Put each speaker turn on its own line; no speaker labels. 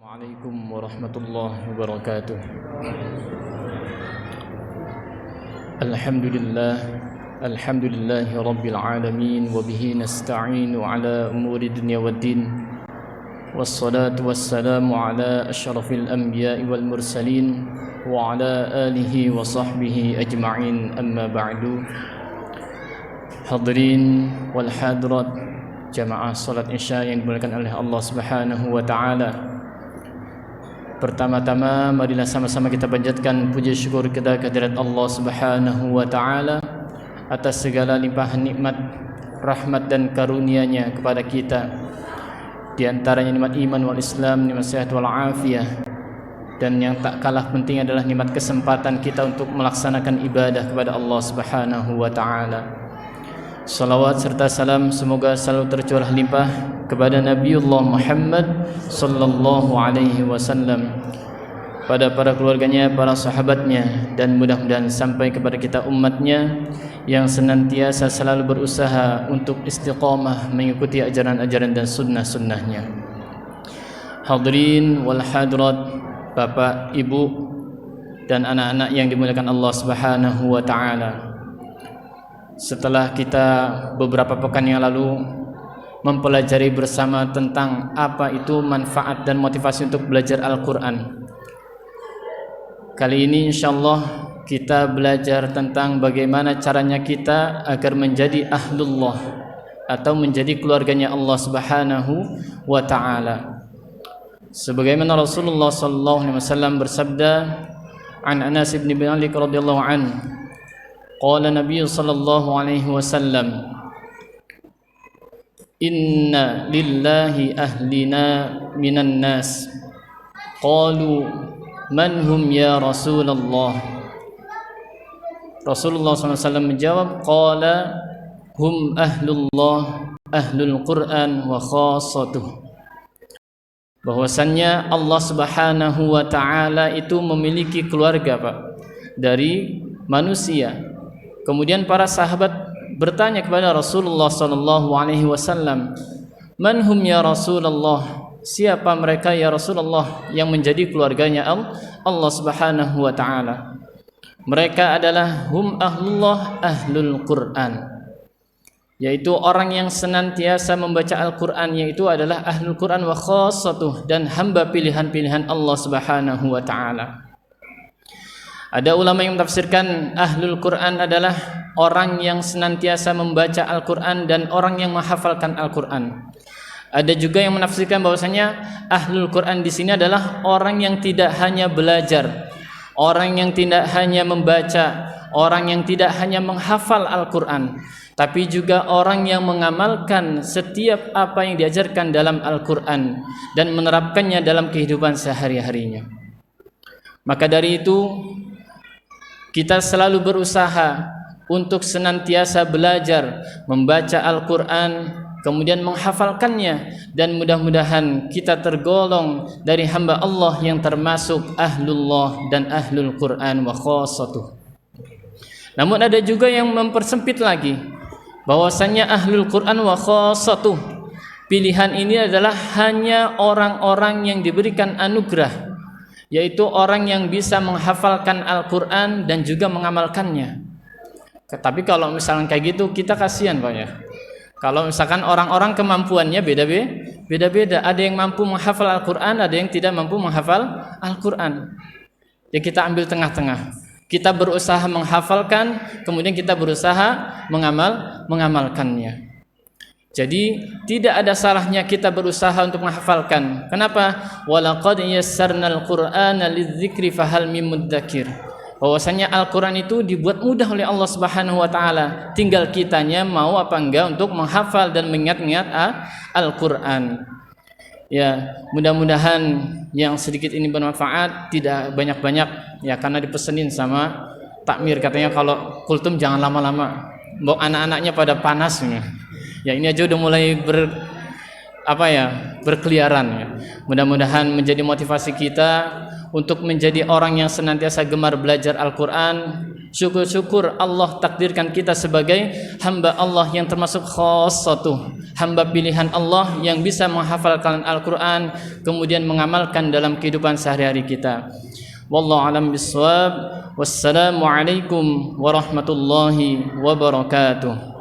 Assalamualaikum warahmatullahi wabarakatuh. Alhamdulillahi rabbil alamin wa bihi nasta'inu ala umuri dunya waddin. Wassalatu wassalamu ala asyrafil anbiya'i wal mursalin wa ala alihi wa sahbihi ajma'in, amma ba'du. Hadirin wal hadirat jamaah salat Isya yang dimuliakan oleh Allah Subhanahu wa taala. Pertama-tama marilah sama-sama kita panjatkan puji syukur kita kehadirat Allah Subhanahu wa taala atas segala limpahan nikmat, rahmat dan karunia-Nya kepada kita. Di antaranya nikmat iman wal Islam, nikmat sehat wal afiyah, dan yang tak kalah penting adalah nikmat kesempatan kita untuk melaksanakan ibadah kepada Allah Subhanahu wa taala. Salawat serta salam semoga selalu tercurah limpah kepada Nabiullah Muhammad sallallahu alaihi wasallam, pada para keluarganya, para sahabatnya, dan mudah-mudahan sampai kepada kita umatnya yang senantiasa selalu berusaha untuk istiqamah mengikuti ajaran-ajaran dan sunnah-sunnahnya. Hadirin wal hadirat, Bapak, Ibu, dan anak-anak yang dimuliakan Allah Subhanahu wa taala. Setelah kita beberapa pekan yang lalu mempelajari bersama tentang apa itu manfaat dan motivasi untuk belajar Al-Quran, kali ini insyaallah kita belajar tentang bagaimana caranya kita agar menjadi ahlullah atau menjadi keluarganya Allah Subhanahu wa taala. Sebagaimana Rasulullah sallallahu alaihi wasallam bersabda an Anas bin Malik radhiyallahu anhu, qala Nabi sallallahu alaihi wasallam, inna lillahi ahlina minan nas. Qalu man hum ya Rasulullah? Rasulullah SAW menjawab, qala hum ahlullah, ahlul Quran wa khassatuh. Bahwasannya Allah Subhanahu wa taala itu memiliki keluarga, Pak, dari manusia. Kemudian para sahabat bertanya kepada Rasulullah sallallahu alaihi wasallam, "Man hum ya Rasulullah?" Siapa mereka ya Rasulullah yang menjadi keluarganya Allah Subhanahu wa taala? Mereka adalah hum ahlullah, ahlul Quran, yaitu orang yang senantiasa membaca Al-Quran, yaitu adalah ahlul Quran wa khassatuh, dan hamba pilihan-pilihan Allah Subhanahu wa taala. Ada ulama yang mentafsirkan ahlul Quran adalah orang yang senantiasa membaca Al-Quran dan orang yang menghafalkan Al-Quran. Ada juga yang menafsirkan bahwasanya ahlul Quran di sini adalah orang yang tidak hanya belajar, orang yang tidak hanya membaca, orang yang tidak hanya menghafal Al-Quran, tapi juga orang yang mengamalkan setiap apa yang diajarkan dalam Al-Quran dan menerapkannya dalam kehidupan sehari-harinya. Maka dari itu kita selalu berusaha untuk senantiasa belajar membaca Al-Quran, kemudian menghafalkannya, dan mudah-mudahan kita tergolong dari hamba Allah yang termasuk ahlullah dan ahlul Quran wa khassatuh. Namun ada juga yang mempersempit lagi, bahwasannya ahlul Quran wa khassatuh, pilihan ini adalah hanya orang-orang yang diberikan anugerah, yaitu orang yang bisa menghafalkan Al-Quran dan juga mengamalkannya. Tapi kalau misalkan kayak gitu, kita kasihan, Pak, ya. Kalau misalkan orang-orang kemampuannya beda-beda, ada yang mampu menghafal Al-Quran, ada yang tidak mampu menghafal Al-Quran. Ya, kita ambil tengah-tengah. Kita berusaha menghafalkan, kemudian kita berusaha mengamalkannya. Jadi tidak ada salahnya kita berusaha untuk menghafalkan. Kenapa? Walaqad yassarnal Qur'ana lidzikri fahal mim mudzakir. Bahwasanya Al-Qur'an itu dibuat mudah oleh Allah Subhanahu wa taala. Tinggal kitanya mau apa enggak untuk menghafal dan mengingat-ingat Al-Qur'an. Ya, mudah-mudahan yang sedikit ini bermanfaat, tidak banyak-banyak ya, karena dipesenin sama takmir, katanya kalau kultum jangan lama-lama. Mbok anak-anaknya pada panas ya. Ya, ini aja udah mulai berkeliaran ya. Mudah-mudahan menjadi motivasi kita untuk menjadi orang yang senantiasa gemar belajar Al-Quran, Syukur-syukur Allah takdirkan kita sebagai hamba Allah yang termasuk khassatuh, hamba pilihan Allah yang bisa menghafalkan Al-Quran kemudian mengamalkan dalam kehidupan sehari-hari kita. Wallahu a'lam bishawab. Wassalamualaikum warahmatullahi wabarakatuh.